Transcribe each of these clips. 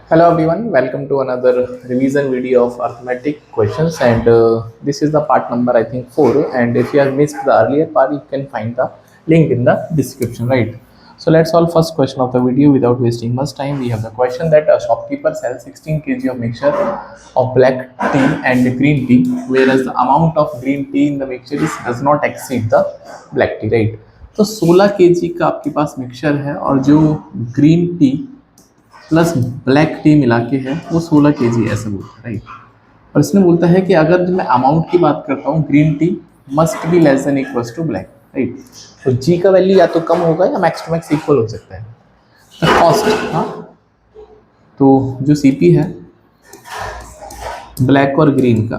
Hello everyone, welcome to another revision video of arithmetic questions, and this is the part number I think 4, and if you have missed the earlier part you can find the link in the description, right? So let's solve first question of the video without wasting much time. We have the question that a shopkeeper sells 16 kg of mixture of black tea and green tea, whereas the amount of green tea in the mixture does not exceed the black tea, right? तो 16 KG का आपके पास mixture है और जो green tea plus black T मिला के है वो 16 केजी ऐसा बोलता है, राइट। और इसमें बोलता है कि अगर मैं अमाउंट की बात करता हूँ, green tea must be less than equals to black, right. तो जी का वैल्यू या तो कम होगा या मैक्स टू मैक्स इक्वल हो सकता है। तो कॉस्ट, हाँ, तो जो सीपी है ब्लैक और ग्रीन का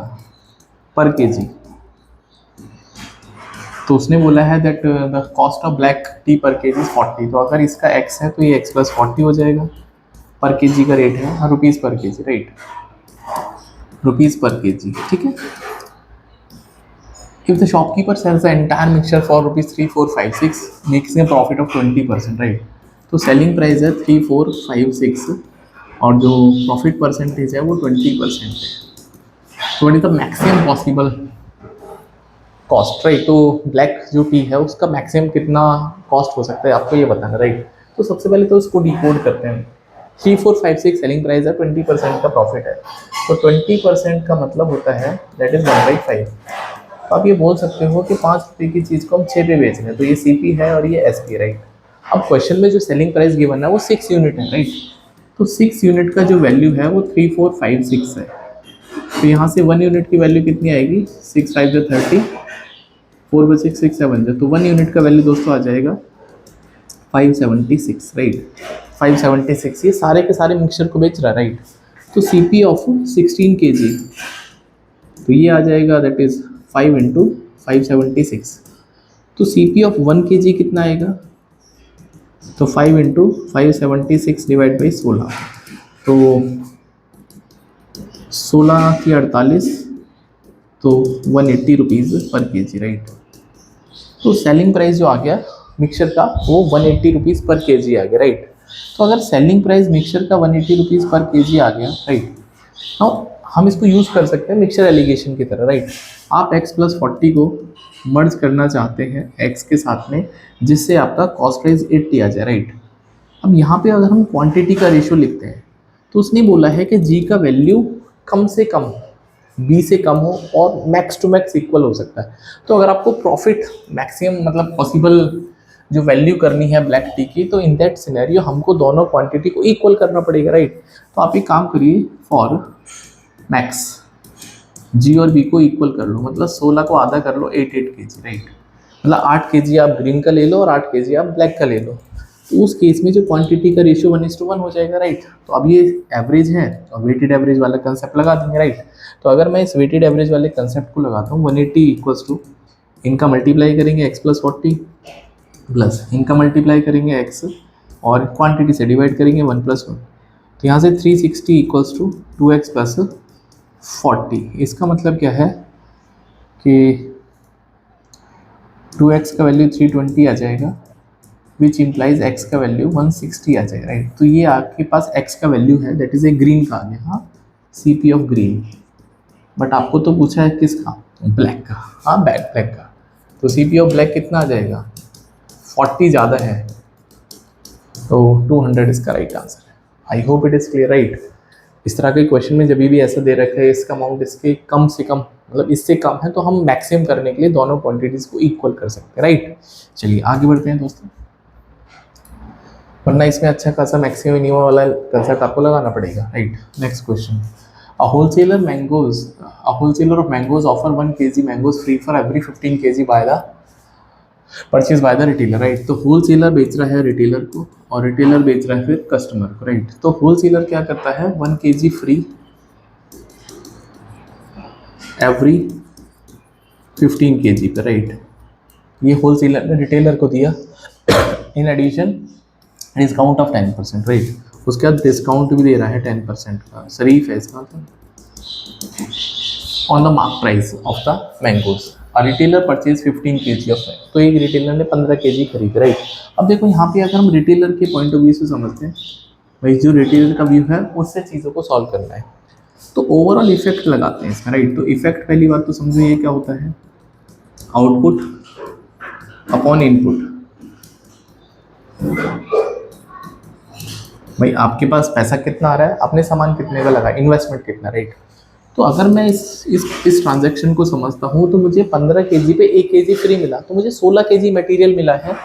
पर केजी, तो उसने बोला है that the cost of black T पर केजी 40। तो अगर इसका एक्स है तो ये एक्स प्लस 40 हो जाएगा। पर केजी का रेट है rupees per kg, right, rupees per kg, ठीक है। If the shopkeeper sells the entire mixture for rupees 3456 makes a profit of 20%, right. तो सेलिंग प्राइस है 3456 और जो प्रॉफिट परसेंटेज है वो 20% है। तो what is the maximum possible cost, right. तो ब्लैक जो टी है उसका मैक्सिमम कितना कॉस्ट हो सकता है आपको ये बताना, राइट। तो सबसे पहले तो उसको डिकोड करते हैं। 3456 सेलिंग प्राइस है, 20% का प्रॉफिट है, तो 20% का मतलब होता है दैट इज 1/5। तो आप ये बोल सकते हो कि 5 रुपये की चीज़ को हम 6 पे बेच रहे हैं, तो ये सीपी है और ये एसपी, राइट। अब क्वेश्चन में जो सेलिंग प्राइस गिवन है वो 6 यूनिट है, राइट। तो 6 यूनिट का जो वैल्यू है वो 3456 है। तो यहाँ से 1 यूनिट की वैल्यू कितनी आएगी, 6 5 30, 4 बचे 6 7, तो 1 यूनिट का वैल्यू दोस्तों आ जाएगा 576, राइट। 576 ये सारे के सारे मिक्सचर को बेच रहा है, राइट। तो सीपी ऑफ 16 केजी, तो ये आ जाएगा दैट इज 5 इंटू 576। तो सीपी ऑफ 1 केजी कितना आएगा, तो 5 इंटू 576 डिवाइड बाई 16, तो 16 की 48, तो 180 रुपीज़ पर केजी, राइट। तो सेलिंग प्राइस जो आ गया मिक्सचर का वो 180 रुपीज़ पर केजी आ गया, राइट। तो अगर सेलिंग प्राइस मिक्सचर का 180 रुपीज़ पर केजी आ गया, राइट, नाउ हम इसको यूज़ कर सकते हैं मिक्सचर एलिगेशन की तरह, राइट। आप x प्लस 40 को मर्ज करना चाहते हैं x के साथ में, जिससे आपका कॉस्ट प्राइस 80 आ जाए, राइट। अब यहाँ पे अगर हम क्वांटिटी का रेशियो लिखते हैं तो उसने बोला है कि g का वैल्यू कम से कम b से कम हो और मैक्स टू मैक्स इक्वल हो सकता है। तो अगर आपको प्रॉफिट मैक्सिमम मतलब पॉसिबल जो वैल्यू करनी है ब्लैक टी की, तो इन दैट सिनेरियो हमको दोनों क्वांटिटी को इक्वल करना पड़ेगा, राइट। तो आप एक काम करिए, फॉर मैक्स जी और बी को इक्वल कर लो, मतलब 16 को आधा कर लो 8 केजी, राइट। मतलब 8 केजी आप ग्रीन का ले लो और 8 केजी आप ब्लैक का ले लो। तो उस केस में जो क्वांटिटी का रेशियो 1:1 हो जाएगा, राइट। तो अब ये एवरेज है और वेटेड एवरेज वाला कंसेप्ट लगा देंगे, राइट। तो अगर मैं इस वेटेड एवरेज वाले कंसेप्ट को लगाता हूँ, 180 इक्वल्स टू इनका मल्टीप्लाई करेंगे x प्लस 40 प्लस इनका मल्टीप्लाई करेंगे x और क्वांटिटी से डिवाइड करेंगे 1 + 1, तो यहाँ से 360 इक्वल्स टू 2x प्लस 40। इसका मतलब क्या है कि 2x का वैल्यू 320 आ जाएगा, विच इम्प्लाइज x का वैल्यू 160 आ जाएगा, राइट। तो ये आपके पास x का वैल्यू है, दैट इज ए ग्रीन का आ गया, हाँ, CP ऑफ ग्रीन। बट आपको तो पूछा है किसका, ब्लैक का, हाँ, ब्लैक का। तो CP ऑफ ब्लैक कितना आ जाएगा, 40 ज़्यादा है, तो 200 इसका राइट आंसर है। I hope it is clear, right. इस तरह के क्वेश्चन में जब भी ऐसा दे रखा है इसका अमाउंट इसके कम से कम मतलब इससे कम है, तो हम मैक्सिमम करने के लिए दोनों क्वांटिटीज़ को इक्वल कर सकते हैं, राइट। चलिए आगे बढ़ते हैं दोस्तों, वरना इसमें अच्छा खासा मैक्सिमम मिनिमम वाला कंसेप्ट आपको लगाना पड़ेगा, right. Next question, A wholesaler of mangoes offer 1 kg mangoes free for every 15 kg purchase by the retailer, right. तो होलसेलर बेच रहा है रिटेलर को और रिटेलर बेच रहा है फिर कस्टमर को, राइट। तो होलसेलर क्या करता है, 1 kg फ्री एवरी 15 kg पे, राइट। ये होलसेलर ने रिटेलर को दिया, in addition discount of 10%, right. उसके बाद डिस्काउंट भी दे रहा है 10% का, शरीफ है इसका मतलब, on the mark price of the mangoes. और retailer purchase 15 kg of mango, तो एक रिटेलर ने 15 kg खरीद, राइट। अब देखो यहाँ पे अगर हम रिटेलर के पॉइंट ऑफ व्यू से समझते हैं भाई जो रिटेलर का व्यू है उससे चीज़ों को सॉल्व करना है। तो ओवरऑल इफेक्ट लगाते हैं इसमें, राइट। तो इफेक्ट पहली बात तो समझो ये क्या होता है, आउटपुट अपॉन इनपुट। भाई आपके पास पैसा कितना आ रहा है, आपने सामान कितने का लगा, इन्वेस्टमेंट कितना, राइट। तो अगर मैं इस ट्रांजैक्शन को समझता हूँ तो मुझे 15 केजी पे 1 केजी फ्री मिला, तो मुझे 16 केजी मटेरियल मिला है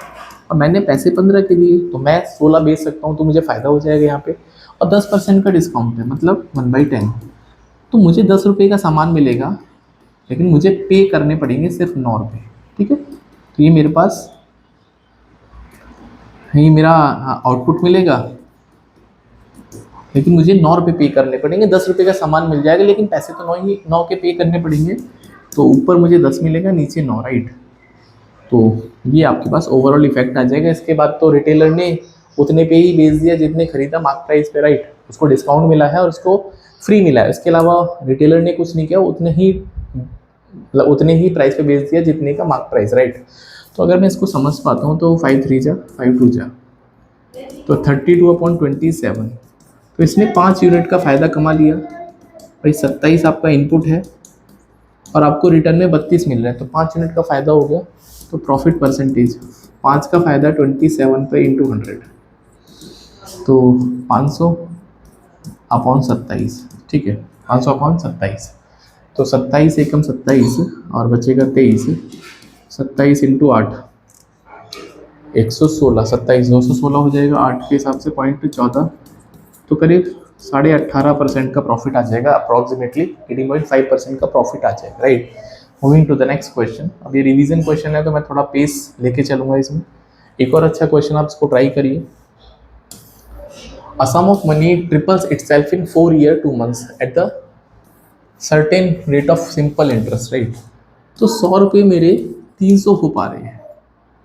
और मैंने पैसे 15 के लिए, तो मैं 16 बेच सकता हूँ, तो मुझे फ़ायदा हो जाएगा यहाँ पे। और 10% का डिस्काउंट है, मतलब 1/10। तो मुझे 10 रुपये का सामान मिलेगा, लेकिन मुझे पे करने पड़ेंगे सिर्फ 9 रुपये, ठीक है। तो ये मेरे पास, ये मेरा आउटपुट मिलेगा, लेकिन मुझे 9 रुपये पे करने पड़ेंगे। 10 रुपये का सामान मिल जाएगा, लेकिन पैसे तो 9 के पे करने पड़ेंगे। तो ऊपर मुझे 10 मिलेगा, नीचे 9, राइट। तो ये आपके पास ओवरऑल इफेक्ट आ जाएगा। इसके बाद तो रिटेलर ने उतने पे ही बेच दिया जितने खरीदा मार्क प्राइस पे, राइट। उसको डिस्काउंट मिला है और उसको फ्री मिला है, इसके अलावा रिटेलर ने कुछ नहीं किया, उतने ही प्राइस पे बेच दिया जितने का मार्क प्राइस, राइट। तो अगर मैं इसको समझ पाता हूँ तो 5 3 जा 5 2 जा, तो 32/27। तो इसने 5 यूनिट का फ़ायदा कमा लिया। भाई 27 आपका इनपुट है और आपको रिटर्न में 32 मिल रहा है, तो 5 यूनिट का फ़ायदा हो गया। तो प्रॉफिट परसेंटेज 5 का फ़ायदा 27 पे इंटू 100, तो 500 अपॉन 27, ठीक है। 500 अपॉन 27, तो 27 एकम 27 और बचेगा 23। 27 इंटू 8 116, 27 216 हो जाएगा, 8 के हिसाब से 0.14, तो करीब 18.5% का प्रॉफिट आ जाएगा, अप्रॉक्सीमेटली 18.5% का प्रॉफिट आ जाएगा, right. Moving to the next question. अब ये रिवीजन क्वेश्चन है तो मैं थोड़ा पेस लेके चलूंगा इसमें। एक और अच्छा क्वेश्चन, आप इसको ट्राई करिए। A sum of money triples itself in 4 years 2 months at the certain rate of simple interest, right. तो 100 रुपये मेरे 300 हो पा रहे हैं,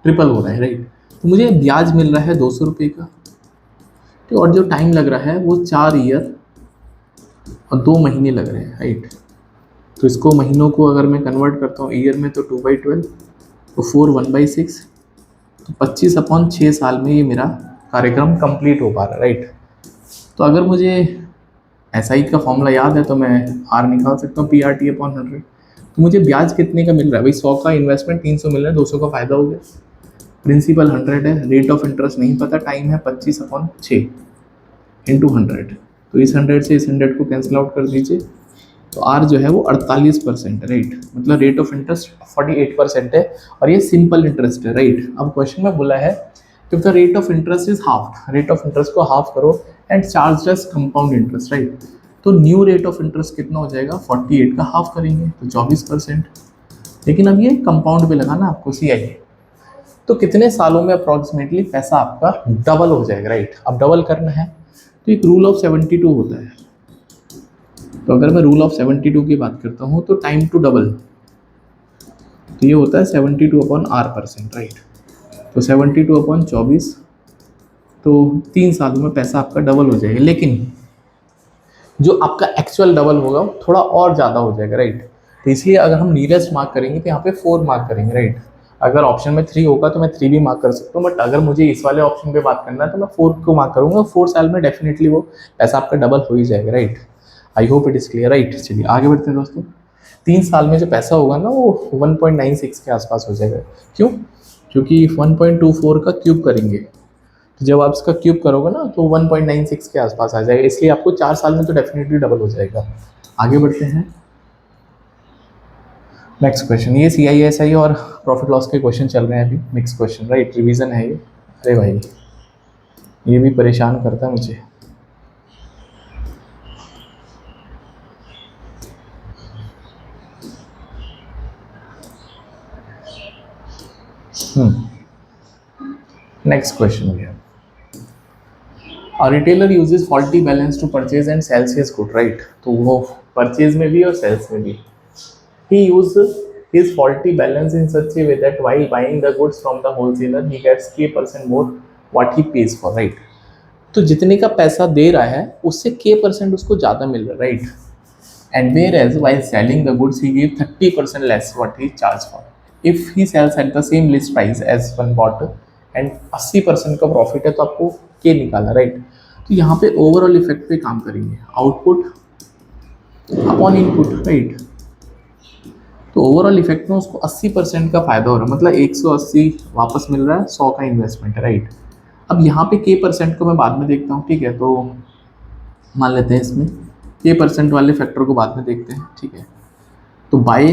ट्रिपल हो रहा है, राइट। तो मुझे ब्याज मिल रहा है 200 रुपये का, तो और जो टाइम लग रहा है वो 4 ईयर और 2 महीने लग रहे हैं, राइट। तो इसको महीनों को अगर मैं कन्वर्ट करता हूँ ईयर में, तो 2/12, तो 4 1/6, तो 25/6 साल में ये मेरा कार्यक्रम कंप्लीट हो पा रहा है, राइट। तो अगर मुझे SI का फॉर्मूला याद है तो मैं R निकाल सकता हूँ, PRT/100। तो मुझे ब्याज कितने का मिल रहा है, भाई 100 का इन्वेस्टमेंट 300 मिल रहा है, 200 का फ़ायदा हो गया। प्रिंसिपल 100 है, रेट ऑफ इंटरेस्ट नहीं पता, टाइम है 25/6 इंटू 100। तो इस 100 से इस 100 को कैंसिल आउट कर दीजिए, तो R जो है वो 48%, राइट। मतलब रेट ऑफ इंटरेस्ट 48% है और ये सिंपल इंटरेस्ट है, राइट। अब क्वेश्चन में बोला है कि the rate of interest is half, rate of interest को हाफ करो and charge as compound interest, right. तो न्यू रेट ऑफ इंटरेस्ट कितना हो जाएगा, 48 का हाफ करेंगे तो 24%। लेकिन अब ये कंपाउंड पे लगाना आपको, CI। तो कितने सालों में अप्रॉक्सीमेटली पैसा आपका डबल हो जाएगा, राइट। अब डबल करना है तो एक रूल ऑफ 72 होता है। तो अगर मैं रूल ऑफ 72 की बात करता हूँ तो टाइम टू डबल, तो ये होता है 72/R%, राइट। तो 72/24, तो 3 सालों में पैसा आपका डबल हो जाएगा। लेकिन जो आपका एक्चुअल डबल होगा वो थोड़ा और ज़्यादा हो जाएगा, राइट। तो इसलिए अगर हम नियरेस्ट मार्क करेंगे तो यहाँ पे 4 मार्क करेंगे, राइट। अगर ऑप्शन में 3 होगा तो मैं 3 भी मार्क कर सकता हूँ, बट अगर मुझे इस वाले ऑप्शन पे बात करना है तो मैं 4 को मार्क करूँगा। 4 साल में डेफिनेटली वो पैसा आपका डबल हो ही जाएगा, right. I hope it is clear, right. चलिए आगे बढ़ते हैं दोस्तों। 3 साल में जो पैसा होगा ना वो 1.96 के आसपास हो जाएगा। क्यों? क्योंकि 1.24 का क्यूब करेंगे, तो जब आप इसका क्यूब करोगे ना तो 1.96 के आसपास आ जाएगा। इसलिए आपको 4 साल में तो डेफिनेटली डबल हो जाएगा। आगे बढ़ते हैं नेक्स्ट क्वेश्चन। ये CISI और प्रॉफिट लॉस के क्वेश्चन चल रहे हैं अभी, मिक्स क्वेश्चन, राइट। रिवीजन है ये। अरे भाई ये भी परेशान करता है मुझे। नेक्स्ट क्वेश्चन हो गया। A retailer uses faulty balance to purchase and sells his good, right। तो वो परचेज में भी और सेल्स में भी he uses his faulty balance in such a way that while buying the goods from the wholesaler he gets K% more what he pays for, right। तो जितने का पैसा दे रहा है उससे K% उसको ज़्यादा मिल रहा है, right. and whereas while selling the goods he gave 30% less what he charged for। if he sells at the same list price as one bought and 80% का प्रॉफिट है तो आपको K निकालना, राइट। तो यहाँ पे ओवरऑल इफेक्ट पे काम करेंगे, आउटपुट अपॉन इनपुट, राइट। तो ओवरऑल इफेक्ट में उसको 80% का फायदा हो रहा है, मतलब 180 वापस मिल रहा है 100 का इन्वेस्टमेंट है, राइट। अब यहाँ पे के परसेंट को मैं बाद में देखता हूँ, ठीक है। तो मान लेते हैं इसमें के परसेंट वाले फैक्टर को बाद में देखते हैं, ठीक है। तो बाय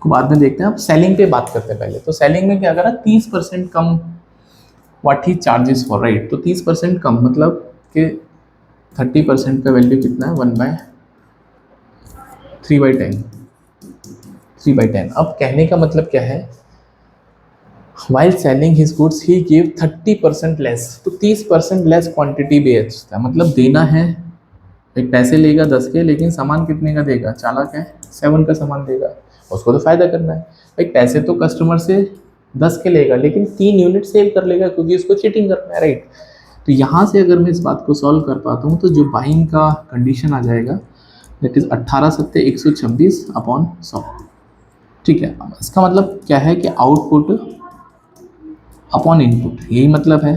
को बाद में देखते हैं, अब सेलिंग पे बात करते हैं पहले। तो सेलिंग में क्या करा, 30% कम what he charges for, right. तो 30% कम मतलब कि 30% का वैल्यू कितना है, 1/3/10, 3/10। अब कहने का मतलब क्या है, while selling his goods he gave 30% less. तो 30% लेस क्वांटिटी बेचता है, मतलब देना है, एक पैसे लेगा 10 के, लेकिन सामान कितने का देगा, चालाक है 7 का सामान देगा, उसको तो फायदा करना है भाई। पैसे तो कस्टमर से 10 के लेगा, लेकिन 3 यूनिट सेल कर लेगा क्योंकि उसको चीटिंग करना है, राइट। तो यहाँ से अगर मैं इस बात को सॉल्व कर पाता हूँ तो जो बाइंग का कंडीशन आ जाएगा दैट इज 18 सत्ते 126 अपॉन 100, ठीक है। इसका मतलब क्या है कि आउटपुट अपॉन इनपुट, यही मतलब है।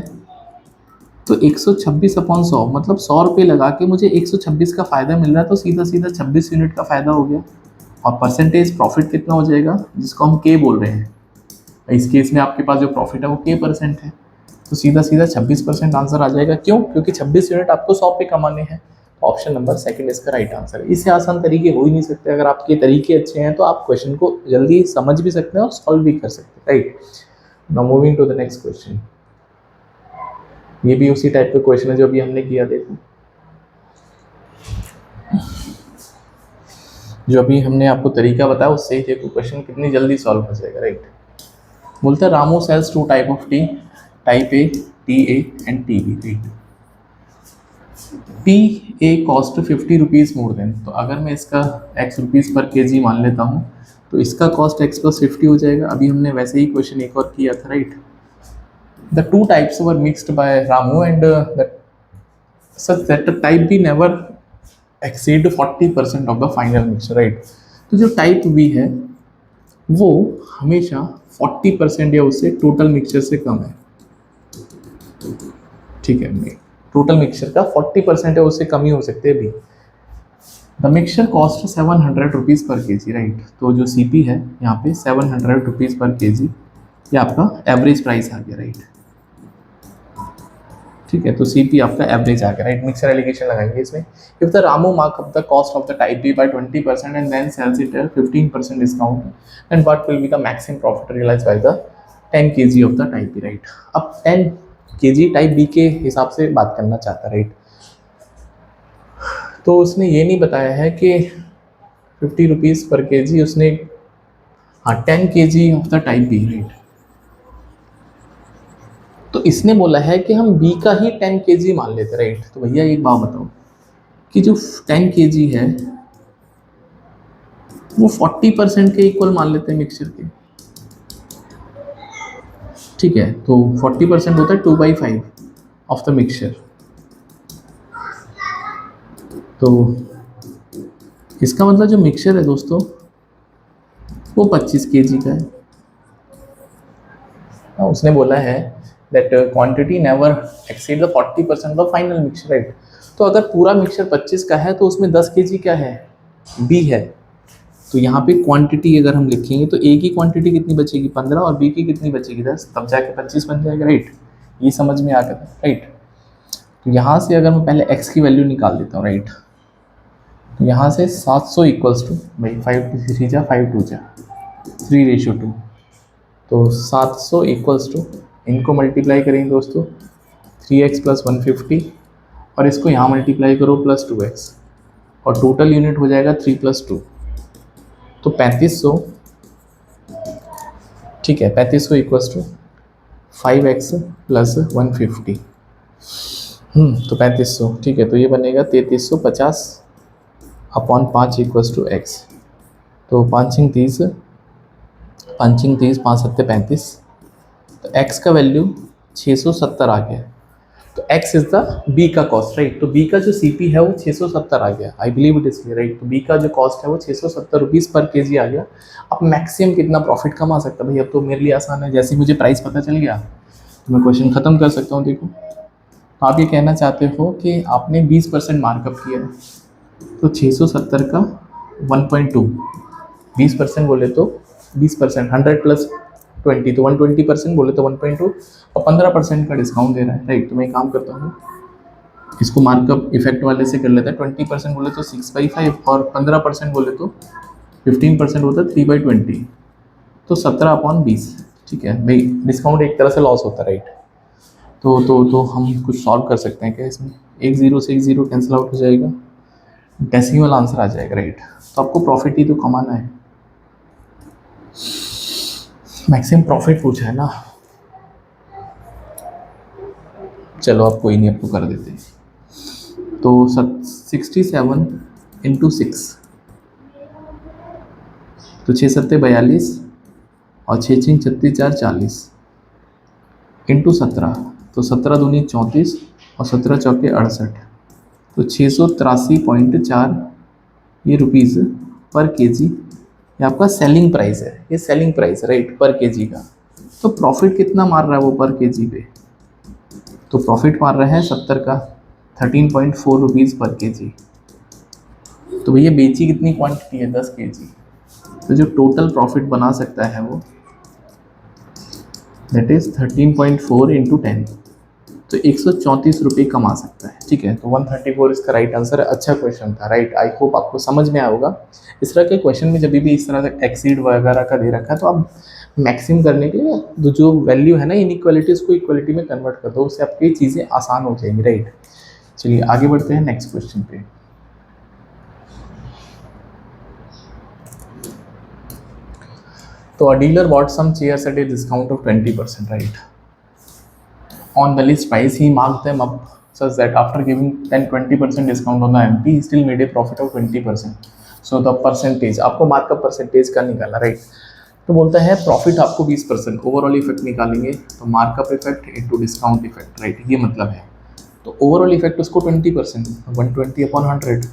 तो 126 अपॉन 100 मतलब 100 रुपये लगा के मुझे 126 का फ़ायदा मिल रहा है, तो सीधा सीधा 26 यूनिट का फ़ायदा हो गया। और परसेंटेज प्रॉफिट कितना हो जाएगा, जिसको हम के बोल रहे हैं, इस केस में आपके पास जो प्रॉफिट है वो के परसेंट है, तो सीधा सीधा 26% आंसर आ जाएगा। क्यों, क्योंकि 26 यूनिट आपको 100 पे कमाने हैं। ऑप्शन नंबर सेकंड इसका राइट आंसर है। इससे आसान तरीके हो ही नहीं सकते। अगर आपके तरीके अच्छे हैं तो आप क्वेश्चन को जल्दी समझ भी सकते हैं और सॉल्व भी कर सकते हैं, right. Now moving to the next question. ये भी उसी टाइप का क्वेश्चन है जो अभी हमने किया, देखो जो अभी हमने आपको तरीका बताया उससे ही देखो क्वेश्चन कितनी जल्दी सॉल्व हो जाएगा, राइट। बोलते हैं Ramu sells 2 type of tea, type A, tea A and tea B, right. Tea A cost 50 rupees more than, तो अगर मैं इसका x रुपीज़ पर केजी मान लेता हूँ तो इसका कॉस्ट x + 50 हो जाएगा। अभी हमने वैसे ही क्वेश्चन एक और किया था, right. The two types were mixed by Ramu and such that the type B never exceed 40% of the final mixture, right। तो जो टाइप बी है वो हमेशा 40% या उससे टोटल मिक्सचर से कम है, ठीक है। टोटल मिक्सचर का 40% है उससे कम ही हो सकते हैं भी। द मिक्सचर कॉस्ट 700 रुपीज़ पर के जी, राइट। तो जो सी पी है यहाँ पे 700 रुपीज़ पर के जी, ये आपका एवरेज प्राइस आ गया, राइट। ठीक है, तो सीपी आपका एवरेज आ गया, राइट। मिक्सर एलिगेशन लगाएंगे इसमें। If the Ramu mark up the cost of the type B by 20% and then sells it at 15% discount, and what will be the maximum profit realise by the 10 kg of the type B, right. अब 10 kg type B के हिसाब से बात करना चाहता है, right. तो उसने ये नहीं बताया है कि 50 रुपीज़ पर के जी, उसने हाँ 10 kg of the type B, right. तो इसने बोला है कि हम बी का ही 10 kg मान लेते, राइट। तो भैया एक बात बताओ कि जो 10 kg है वो 40% के इक्वल मान लेते हैं मिक्सचर के, ठीक है। तो 40% होता है 2/5 ऑफ द मिक्सचर। तो इसका मतलब जो मिक्सचर है दोस्तों वो 25 kg का है। उसने बोला है that quantity never exceed the 40% of final mixture, right। तो अगर पूरा मिक्सचर 25 का है तो उसमें 10 kg क्या है, बी है। तो यहाँ पे क्वांटिटी अगर हम लिखेंगे तो ए की क्वांटिटी कितनी बचेगी 15 और बी की कितनी बचेगी 10, तब जाके 25 बन जाएगा, राइट। ये समझ में आ गया, राइट। तो यहाँ से अगर मैं पहले x की वैल्यू निकाल देता हूँ, राइट। तो यहाँ से 700 इक्वल्स टू भाई 5 जा 5 2 जा 3:2, तो 700 इक्वल्स टू, इनको मल्टीप्लाई करेंगे दोस्तों 3x + 150 और इसको यहाँ मल्टीप्लाई करो +2x, और टोटल यूनिट हो जाएगा 3 + 2, तो 3500, ठीक है। 3500 इक्वल्स टू 5x + 150, तो 3500, ठीक है। तो ये बनेगा 3350 अपॉन 5 इक्वल्स टू x। तो 5 30 5 7 35, तो x का वैल्यू 670 आ गया। तो x इज द b का कॉस्ट, राइट। तो b का जो CP है वो 670 आ गया। I believe it is clear, right. तो b का जो कॉस्ट है वो 670 रुपीज़ पर केजी आ गया। अब मैक्सिमम कितना प्रॉफिट कमा सकता है भाई, अब तो मेरे लिए आसान है। जैसे मुझे प्राइस पता चल गया तो मैं क्वेश्चन खत्म कर सकता हूँ। देखो तो आप ये कहना चाहते हो कि आपने 20% मार्कअप किया है, तो 670 का 1.2, 20% बोले तो 20%, 100 प्लस 20 तो 120%, बोले तो 1.2, और 15% का डिस्काउंट दे रहा है, राइट। तो मैं एक काम करता हूँ, इसको मार्कअप इफेक्ट वाले से कर लेता है। 20% बोले तो 6/5, और 15% बोले तो 15% होता है 3/20, तो 17/20। ठीक है भाई, डिस्काउंट एक तरह से लॉस होता है, राइट। तो हम कुछ सॉल्व कर सकते हैं क्या इसमें? एक जीरो से एक जीरो कैंसिल आउट हो जाएगा, डेसिमल आंसर आ जाएगा, राइट। तो आपको प्रॉफिट ही तो कमाना है, मैक्सिमम प्रॉफिट पूछा है ना। चलो आप कोई नहीं, आपको कर देते हैं। तो 67 × 6, तो 6×7 = 42, और 6×6 = 40, इंटू 17, तो 17×2 = 34, और 17×4 = 68, तो 683.4 ये रुपीज़ पर केजी, ये आपका सेलिंग प्राइस है, ये सेलिंग प्राइस है, राइट, पर केजी का। तो प्रॉफिट कितना मार रहा है वो पर केजी पे? तो प्रॉफिट मार रहे हैं 70 का, 13.4 रुपीज़ पर केजी। तो भैया बेची कितनी क्वांटिटी है? 10 केजी। तो जो टोटल प्रॉफिट बना सकता है वो दैट इज़ 13.4 × 10, तो 134 रुपये कमा सकता है। ठीक है, तो 134 इसका राइट आंसर है। अच्छा क्वेश्चन था, राइट। आई होप आपको समझ में आया होगा। इस तरह के क्वेश्चन में जब भी इस तरह से एक्सीड वगैरह का दे रखा है, तो आप मैक्सिमम करने के लिए जो वैल्यू है ना इनइक्वालिटी, उसको इक्वालिटी में कन्वर्ट कर दो, उससे आपकी चीज़ें आसान हो जाएंगी, राइट। चलिए आगे बढ़ते हैं नेक्स्ट क्वेश्चन पे। तो a dealer bought some chairs at a discount of 20%, right. On the list price, he marked them up such that after giving 10-20% discount on the MP, he still made a profit of 20%. So the percentage, आपको markup percentage का निकाला, right. तो बोलता है profit आपको 20%, overall effect निकालेंगे तो markup effect into discount effect, right, ये मतलब है। तो ओवरऑल इफेक्ट उसको 20%, 120/100।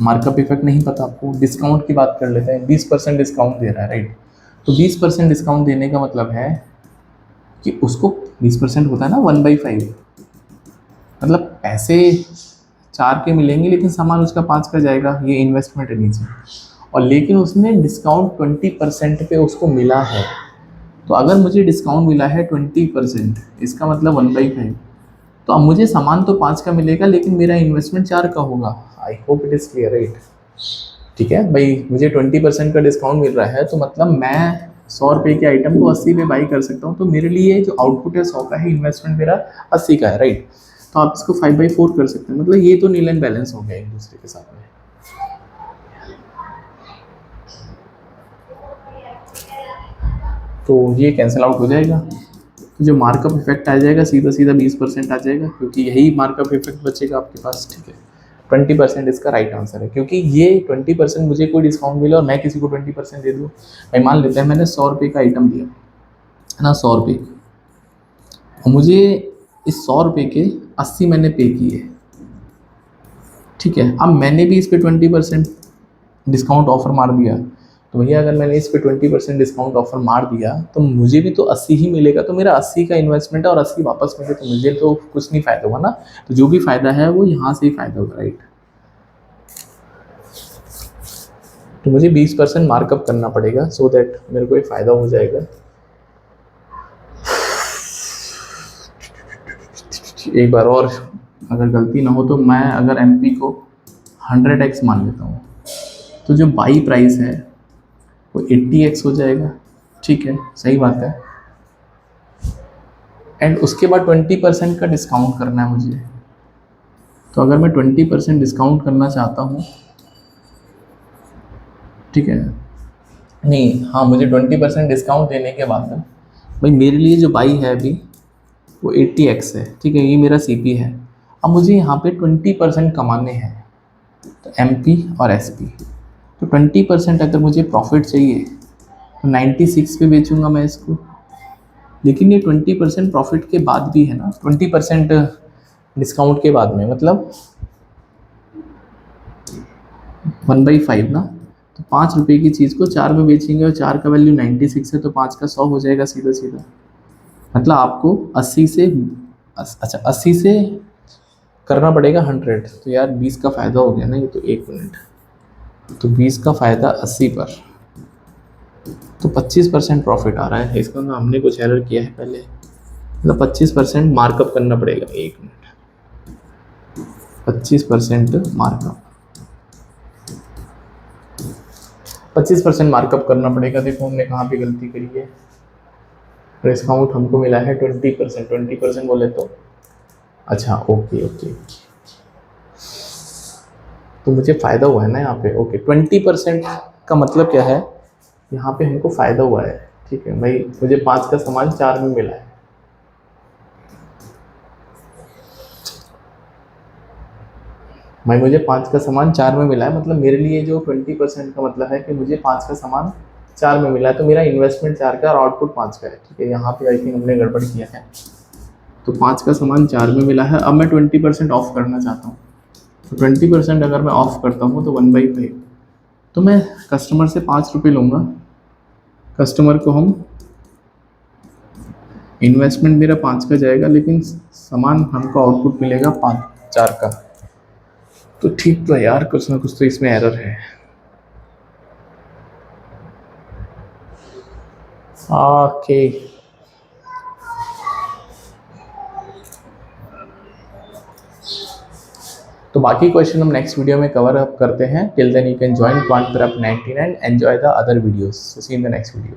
मार्कअप इफेक्ट नहीं पता आपको, डिस्काउंट की बात कर लेते हैं। 20% डिस्काउंट दे रहा है, राइट। तो 20% डिस्काउंट देने का मतलब है कि उसको 20% होता है ना 1/5, मतलब पैसे 4 के मिलेंगे लेकिन सामान उसका 5 का जाएगा, ये इन्वेस्टमेंट है नीचे। और लेकिन उसने डिस्काउंट 20% पे उसको मिला है, तो अगर मुझे डिस्काउंट मिला है 20%, इसका मतलब 1/5, तो अब मुझे सामान तो 5 का मिलेगा लेकिन मेरा इन्वेस्टमेंट 4 का होगा। I hope it is clear, right. ठीक है भाई, मुझे 20% का डिस्काउंट मिल रहा है, तो मतलब मैं 100 रुपये के आइटम को 80 पे बाई कर सकता हूँ, तो मेरे लिए जो आउटपुट है 100 का है, इन्वेस्टमेंट मेरा 80 का है, राइट। तो आप इसको 5/4 कर सकते हैं, मतलब ये तो नील एंड बैलेंस हो गया एक दूसरे के साथ में। तो ये कैंसिल आउट हो जाएगा, तो जो मार्कअप इफेक्ट आ जाएगा सीधा सीधा 20% आ जाएगा, क्योंकि यही मार्कअप इफेक्ट बचेगा आपके पास। ठीक है, 20% इसका राइट आंसर है, क्योंकि ये 20% मुझे कोई डिस्काउंट मिला और मैं किसी को 20% दे दूँ। भाई मान लेते हैं मैंने 100 रुपये का आइटम दिया है ना, 100 रुपये, और मुझे इस 100 रुपये के 80 मैंने पे किए। ठीक है, अब मैंने भी इस पर 20% डिस्काउंट ऑफर मार दिया, तो भैया अगर मैंने इस पर 20% डिस्काउंट ऑफर मार दिया तो मुझे भी तो 80 ही मिलेगा, तो मेरा 80 का इन्वेस्टमेंट है और 80 वापस मिले, तो मुझे तो कुछ नहीं फ़ायदा हुआ ना। तो जो भी फ़ायदा है वो यहाँ से ही फ़ायदा होगा, राइट। तो मुझे 20% मार्कअप करना पड़ेगा, सो दैट मेरे को एक फ़ायदा हो जाएगा। एक बार और अगर गलती ना हो तो मैं अगर MP को 100x मान लेता हूँ, तो जो बाई प्राइस है वो 80x हो जाएगा। ठीक है, सही बात है। एंड उसके बाद 20% का डिस्काउंट करना है मुझे, तो अगर मैं 20% डिस्काउंट करना चाहता हूँ, ठीक है, नहीं हाँ, मुझे 20% डिस्काउंट देने के बाद भाई मेरे लिए जो बाई है अभी वो 80x है। ठीक है, ये मेरा CP है। अब मुझे यहाँ पे 20% कमाने हैं, तो MP और SP, तो 20% अगर मुझे प्रॉफिट चाहिए तो 96 पे बेचूंगा मैं इसको। लेकिन ये 20% प्रॉफिट के बाद भी है ना, 20% डिस्काउंट के बाद में, मतलब 1/5 ना, तो 5 रुपये की चीज़ को 4 में बेचेंगे, और 4 का वैल्यू 96 है, तो 5 का 100 हो जाएगा सीधा सीधा। मतलब आपको 80 से अच्छा 80 से करना पड़ेगा 100, तो यार 20 का फ़ायदा हो गया ना ये तो। 1 मिनट, तो 20 का फ़ायदा 80 पर, तो 25% प्रॉफिट आ रहा है। इसका मतलब हमने कुछ एरर किया है पहले, मतलब 25% मार्कअप करना पड़ेगा। 1 मिनट, 25% मार्कअप, 25% मार्कअप करना पड़ेगा। देखो हमने कहाँ पे गलती करी है। डिस्काउंट हमको मिला है 20%, 20% बोले तो अच्छा ओके ओके, तो मुझे फ़ायदा हुआ है ना यहाँ पे। ओके 20% का मतलब क्या है, यहाँ पे हमको फ़ायदा हुआ है। ठीक है भाई, मुझे 5 का सामान 4 में मिला है। भाई मुझे 5 का सामान 4 में मिला है, मतलब मेरे लिए जो 20% का मतलब है कि मुझे 5 का सामान 4 में मिला है, तो मेरा इन्वेस्टमेंट 4 का और आउटपुट 5 का है। ठीक है, यहाँ पे आई थिंक हमने गड़बड़ किया है। तो 5 का सामान 4 में मिला है, अब मैं 20% ऑफ करना चाहता हूँ। तो 20% अगर मैं ऑफ करता हूँ तो 1/5, तो मैं कस्टमर से 5 रुपये लूँगा। कस्टमर को हम, इन्वेस्टमेंट मेरा 5 का जाएगा, लेकिन सामान हमको आउटपुट मिलेगा 4 का। तो ठीक तो है यार, कुछ ना कुछ तो इसमें एरर है। ओके, तो बाकी क्वेश्चन हम नेक्स्ट वीडियो में कवर अप करते हैं। Till then you can join quant prep 19 and enjoy the other videos. See in the next video.